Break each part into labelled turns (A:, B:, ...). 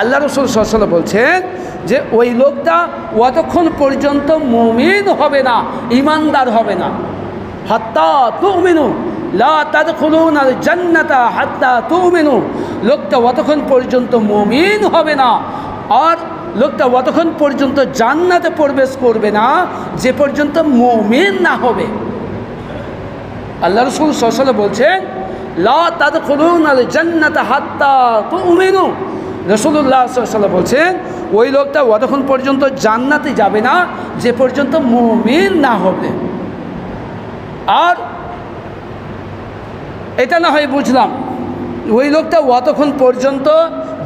A: আল্লাহ রাসূল সাল্লাল্লাহু আলাইহি ওয়াসাল্লাম বলছেন যে ওই লোকটা অতক্ষণ পর্যন্ত মুমিন হবে না, ঈমানদার হবে না। হাত্তা তুমিনু লা তাদখুলুনাল জান্নাতা হাত্তা তুমিনু, লোকটা অতক্ষণ পর্যন্ত মুমিন হবে না, আর লোকটা অতক্ষণ পর্যন্ত জান্নাতে প্রবেশ করবে না যে পর্যন্ত মুমিন না হবে। আল্লাহ রাসূল সাল্লাল্লাহু আলাইহি ওয়াসাল্লাম বলছেন লা তাদখুলুনাল জান্নাতা হাত্তা তুমিনু, রাসূলুল্লাহ সাল্লাল্লাহু আলাইহি ওয়াসাল্লাম বলছেন ওই লোকটা অতক্ষণ পর্যন্ত জান্নাতে যাবে না যে পর্যন্ত মুমিন না হবে। আর এটা না হয় বুঝলাম, ওই লোকটা অতক্ষণ পর্যন্ত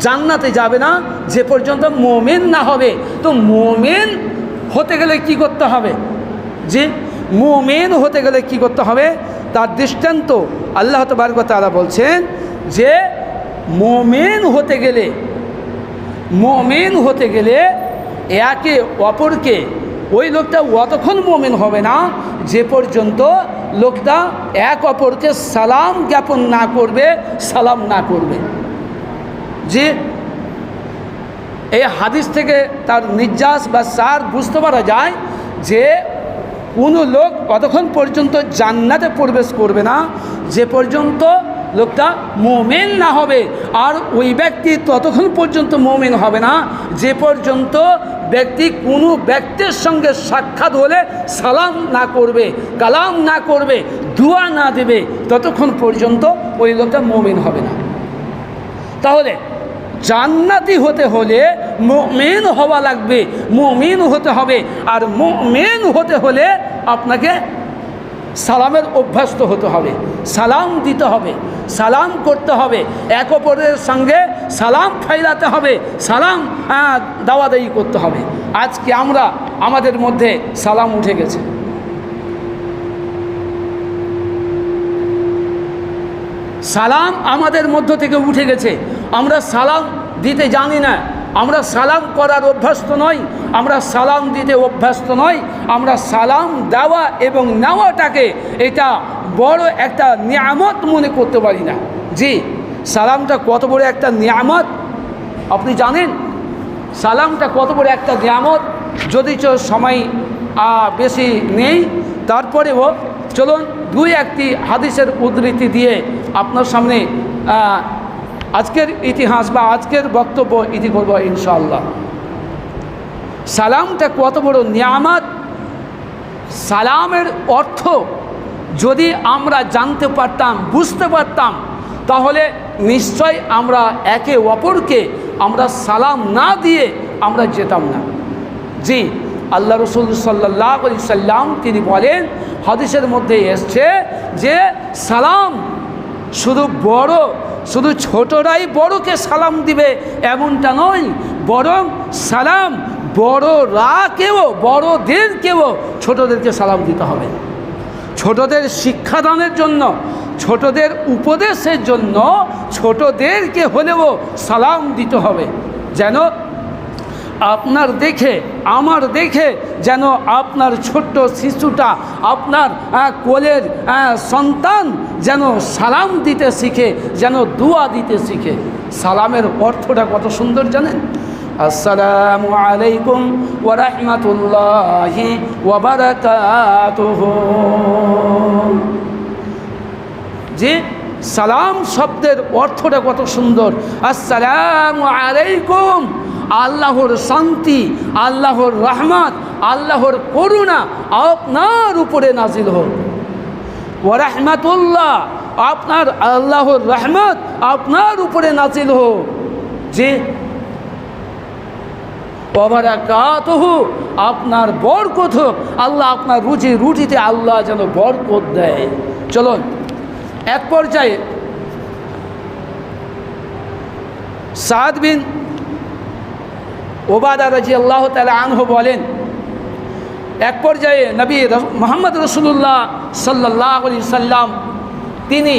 A: জান্নাতে যাবে না যে পর্যন্ত মুমিন না হবে। তো মুমিন হতে গেলে কি করতে হবে? যে মুমিন হতে গেলে কি করতে হবে তার দৃষ্টান্ত আল্লাহ তাবারক ওয়া তাআলা বলছেন যে মুমিন হতে গেলে একে অপরকে, ওই লোকটা অতক্ষণ মুমিন হবে না যে পর্যন্ত লোকটা এক অপরকে সালাম জ্ঞাপন না করবে, সালাম না করবে। যে এই হাদিস থেকে তার নির্যাস বা সার বুঝতে পারা যায় যে কোনো লোক অতক্ষণ পর্যন্ত জান্নাতে প্রবেশ করবে না যে পর্যন্ত লোকটা মুমিন না হবে, আর ওই ব্যক্তি ততক্ষণ পর্যন্ত মুমিন হবে না যে পর্যন্ত ব্যক্তি কোনো ব্যক্তির সঙ্গে সাক্ষাৎ হলে সালাম না করবে, কালাম না করবে, দুয়া না দেবে, ততক্ষণ পর্যন্ত ওই লোকটা মুমিন হবে না। তাহলে জান্নাতি হতে হলে মুমিন হওয়া লাগবে, মুমিন হতে হবে। আর মুমিন হতে হলে আপনাকে সালামের অভ্যস্ত হতে হবে, সালাম দিতে হবে, সালাম করতে হবে, এক অপরের সঙ্গে সালাম ফেরাতে হবে, সালাম দাওয়াদাই করতে হবে। আজকে আমাদের মধ্যে সালাম উঠে গেছে। সালাম আমাদের মধ্য থেকে উঠে গেছে। আমরা সালাম দিতে জানি না, আমরা সালাম করার অভ্যস্ত নই, আমরা সালাম দিতে অভ্যস্ত নই। আমরা সালাম দেওয়া এবং নেওয়াটাকে এটা বড় একটা নিয়ামত মনে করতে পারি না। জি, সালামটা কত বড় একটা নিয়ামত আপনি জানেন? সালামটা কত বড় একটা নিয়ামত। যদি সময় বেশি নেই, তারপরেও চলুন দুই একটি হাদিসের উদ্ধৃতি দিয়ে আপনার সামনে আজকের ইতিহাস বা আজকের বক্তব্য ইতি করব ইনশাআল্লাহ। সালামটা কত বড় নিয়ামত, সালামের অর্থ যদি আমরা জানতে পারতাম, বুঝতে পারতাম, তাহলে নিশ্চয় আমরা একে অপরকে আমরা সালাম না দিয়ে আমরা যেতাম না। জি, আল্লাহ রাসূল সাল্লাল্লাহু আলাইহি সাল্লাম তিনি বলেন, হাদিসের মধ্যে এসছে যে সালাম শুধু ছোটরাই বড়কে সালাম দিবে এমনটা নয়, বরং সালাম বড়দেরকেও ছোটদেরকে সালাম দিতে হবে। ছোটদের শিক্ষাদানের জন্য, ছোটদের উপদেশের জন্য ছোটদেরকে হলেও সালাম দিতে হবে, যেন আপনার দেখে, আমার দেখে যেন আপনার ছোট্ট শিশুটা, আপনার কোলের সন্তান যেন সালাম দিতে শিখে, যেন দুয়া দিতে শিখে। সালামের অর্থটা কত সুন্দর জানেন? আসসালামু আলাইকুম ওয়া রাহমাতুল্লাহি ওয়া বারাকাতুহু। যে সালাম শব্দের অর্থটা কত সুন্দর। আসসালামু আলাইকুম, আল্লাহর শান্তি, আল্লাহর রহমত, আল্লাহর করুণা আপনার উপরে নাজিল হোক। ওয়া রাহমাতুল্লাহ, আপনার আল্লাহর রহমত আপনার উপরে নাজিল হোক। যে ওয়া বারাকাতুহু, আপনার বরকত হোক। আল্লাহ আপনার রুজিতে আল্লাহ যেন বরকত দেয়। চলুন এক পর্যায়ে সাদ বিন ওবাদা রাদিয়াল্লাহু তাআলা আনহু বলেন, এক পর্যায়ে নবী মুহাম্মদ রাসূলুল্লাহ সাল্লাল্লাহু আলাইহি সাল্লাম তিনি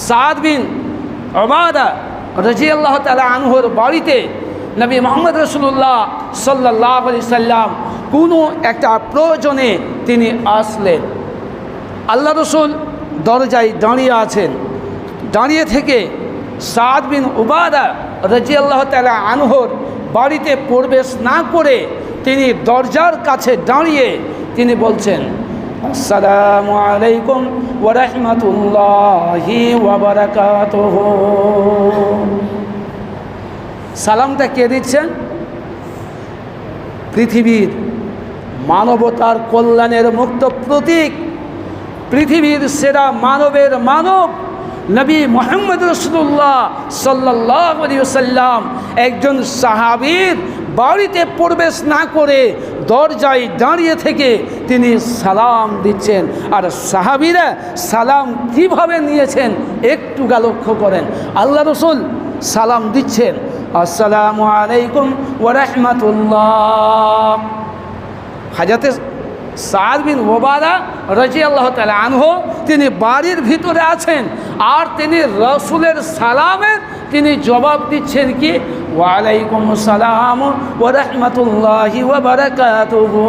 A: সাদ বিন ওবাদা রাদিয়াল্লাহু তাআলা আনহুর বাড়িতে নবী মুহাম্মদ রাসূলুল্লাহ সাল্লাল্লাহু আলাইহি সাল্লাম কোনো একটা প্রয়োজনে তিনি আসলেন। আল্লাহ রসুল দরজায় দাঁড়িয়ে আছেন। দাঁড়িয়ে থেকে সাদ বিন উবাদা রাদিয়াল্লাহু তাআলা আনহুর বাড়িতে প্রবেশ না করে তিনি দরজার কাছে দাঁড়িয়ে তিনি বলছেন, আসসালামু আলাইকুম ওয়া রাহমাতুল্লাহি ওয়া বারাকাতুহু। সালামটা কে দিচ্ছেন? পৃথিবীর মানবতার কল্যাণের মুক্ত প্রতীক, পৃথিবীর সেরা মানবের মানব নবী মুহাম্মদ রাসূলুল্লাহ সাল্লাল্লাহু আলাইহি ওয়াসাল্লাম একজন সাহাবীর বাড়িতে প্রবেশ না করে দরজায় দাঁড়িয়ে থেকে তিনি সালাম দিচ্ছেন। আর সাহাবীরা সালাম কিভাবে নিয়েছেন একটু লক্ষ্য করেন। আল্লাহ রাসূল সালাম দিচ্ছেন, আসসালামু আলাইকুম ওয়া রাহমাতুল্লাহ। হাজরতে সাদ বিন উবাদা রাদিয়াল্লাহু তাআলা আনহু তিনি বাড়ির ভিতরে আছেন, আর তিনি রাসূলের সালামের তিনি জবাব দিচ্ছেন কি, ওয়া আলাইকুম আসসালাম ওয়া রাহমাতুল্লাহি ওয়া বারাকাতুহু।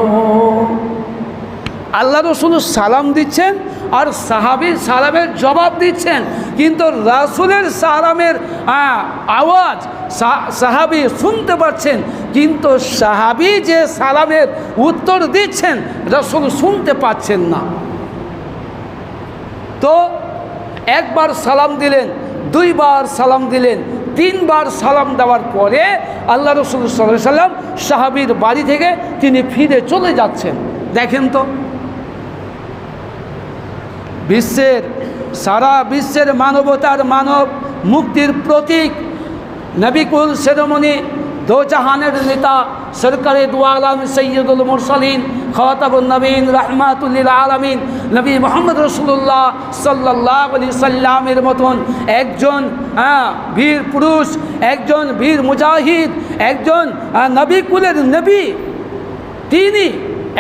A: আল্লাহ রাসূল সালাম দিচ্ছেন আর সাহাবী সালামের জবাব দিচ্ছেন, কিন্তু রাসূলের সালামের আওয়াজ সাহাবী শুনতে পাচ্ছেন, কিন্তু সাহাবী যে সালামের উত্তর দিচ্ছেন রাসূল শুনতে পাচ্ছেন না। তো একবার সালাম দিলেন, দুইবার সালাম দিলেন, তিনবার সালাম দেওয়ার পরে আল্লাহ রাসূল সাল্লাল্লাহু আলাইহি ওয়াসাল্লাম সাহাবীর বাড়ি থেকে তিনি ফিরে চলে যাচ্ছেন। দেখেন তো, সারা বিশ্বের মানবতার মানব মুক্তির প্রতীক নবী কুল শিরোমণি দো জাহানের নেতা সরকারে দু আলম সৈয়দুল মুরসালিন খাতাবুন নবীন রাহমাতুল লিল আলামিন নবী মুহাম্মদ রাসূলুল্লাহ সাল্লাল্লাহু আলাইহি সাল্লামের মতন একজন বীর পুরুষ, একজন বীর মুজাহিদ, একজন নবী কুলের নবী, তিনি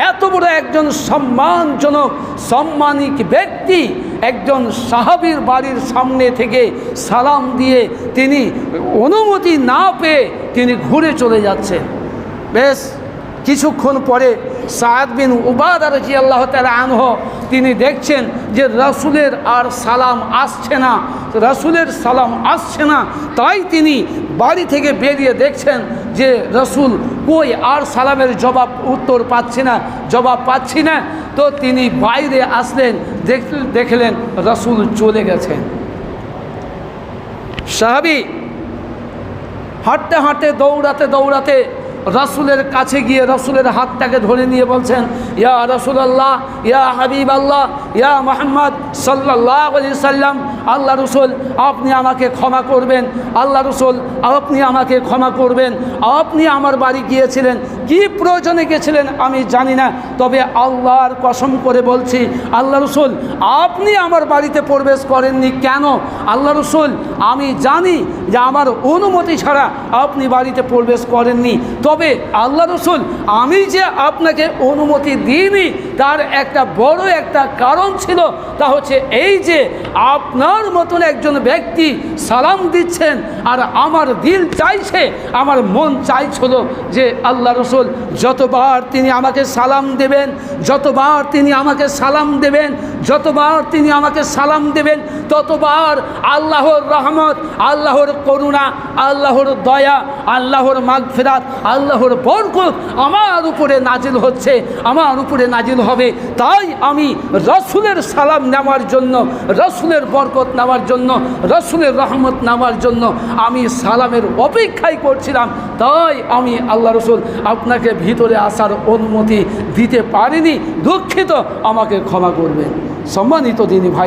A: এত বড় একজন সম্মানজনক সম্মানিত ব্যক্তি একজন সাহাবীর বাড়ির সামনে থেকে সালাম দিয়ে তিনি অনুমতি না পেয়ে তিনি ঘুরে চলে যাচ্ছেন। বেশ কিছুক্ষণ পরে সাদ বিন উবাদা রাদিয়াল্লাহু তাআলা আনহু তিনি দেখছেন যে রাসূলের আর সালাম আসছে না, রাসূলের সালাম আসছে না, তাই তিনি বাড়ি থেকে বেরিয়ে দেখছেন যে রাসূল কই, আর সালামের উত্তর পাচ্ছি না, জবাব পাচ্ছি না। তো তিনি বাইরে আসলেন, দেখলেন রাসূল চলে গেছেন। সাহাবী হাঁটতে হাঁটতে দৌড়াতে দৌড়াতে রাসূলের কাছে গিয়ে রাসূলের হাতটাকে ধরে নিয়ে বলছেন, ইয়া রাসূলুল্লাহ, ইয়া হাবিবাল্লাহ, ইয়া মুহাম্মদ সাল্লাল্লাহু আলাইহি সাল্লাম, আল্লাহ রাসূল আপনি আমাকে ক্ষমা করবেন, আল্লাহ রাসূল আপনি আমাকে ক্ষমা করবেন। আপনি আমার বাড়ি গিয়েছিলেন, কি প্রয়োজনে গেছিলেন আমি জানি না, তবে আল্লাহর কসম করে বলছি আল্লাহ রাসূল আপনি আমার বাড়িতে প্রবেশ করেননি কেন? আল্লাহ রাসূল আমি জানি যে আমার অনুমতি ছাড়া আপনি বাড়িতে প্রবেশ করেননি, তবে আল্লাহ রাসূল আমি যে আপনাকে অনুমতি দিইনি তার একটা বড় একটা কারণ ছিল, তা হচ্ছে এই যে আপনার মতন একজন ব্যক্তি সালাম দিচ্ছেন, আর আমার দিল চাইছে, আমার মন চাইছিল যে আল্লাহ রাসূল যতবার তিনি আমাকে সালাম দেবেন, যতবার তিনি আমাকে সালাম দেবেন, যতবার তিনি আমাকে সালাম দেবেন, ততবার আল্লাহর রহমত, আল্লাহর করুণা, আল্লাহর দয়া, আল্লাহর মাগফিরাত, আল্লাহর বরকত আমার উপরে নাজিল হচ্ছে, আমার উপরে নাজিল হবে। তাই আমি রাসূলের সালাম নেওয়ার জন্য, রাসূলের বরকত নেওয়ার জন্য, রাসূলের রহমত নেওয়ার জন্য আমি সালামের অপেক্ষাই করছিলাম। তাই আমি আল্লাহ রাসূল আপনাকে ভিতরে আসার অনুমতি দিতে পারিনি, দুঃখিত, আমাকে ক্ষমা করবেন। সম্মানিত দিনী ভাই।